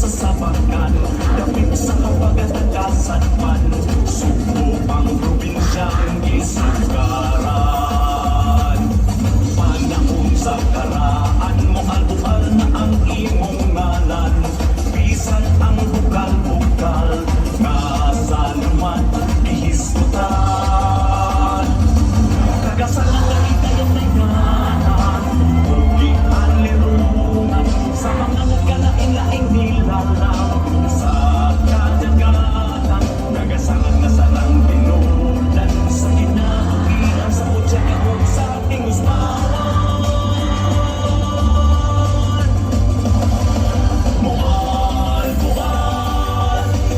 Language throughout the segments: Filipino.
sa sabakan, dapit sa kapagat at kasadman, suko ang probinsyang isugaran. Panahon sa karaan mo, albuhal na ang imong ngalan, bisan ang bukal-bukal, kasan man ihisgutan. Kagasalan na ikayong nainganan, huwag alirungan sa mga nagkalaing-laing nilalang sa kadagatan. Nagasangan na sarang tinulan sa kinabuhian sa udyang ihong sa ating usmawan. Mual-bual,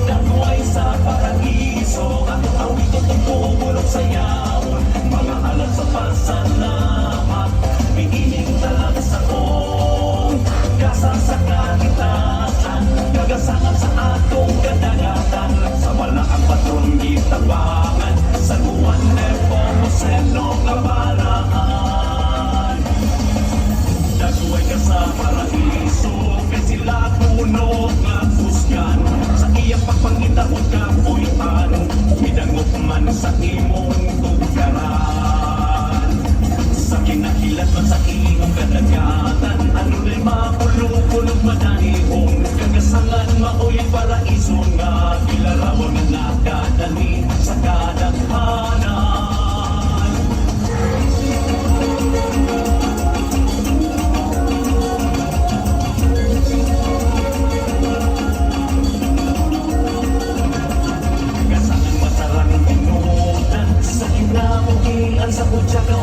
dagway sa paraiso, at awit at tumulong sa yawon, mga alam sa pasalamat, piiling talaga sa kong kasal sa kagitaan, gagasangan sa atong kadagatan, sa wala ang patrong gitabangan, sa luwan Nepomuceno kabalaan. Dagway ka sa paraiso, kay sila puno nga husgan, sa iyang pagpangitahod kapuitan, midangop man sa imong tugaran. Sa kinakilat man sa imong kadagatan, ano rin mapulong-pulong madanihong, kagasangan maoy paraiso nga, kilarawan na nakadali sa kadaghanan. Kasangan masarang tinudan sa kinabuhian sa kutsa ka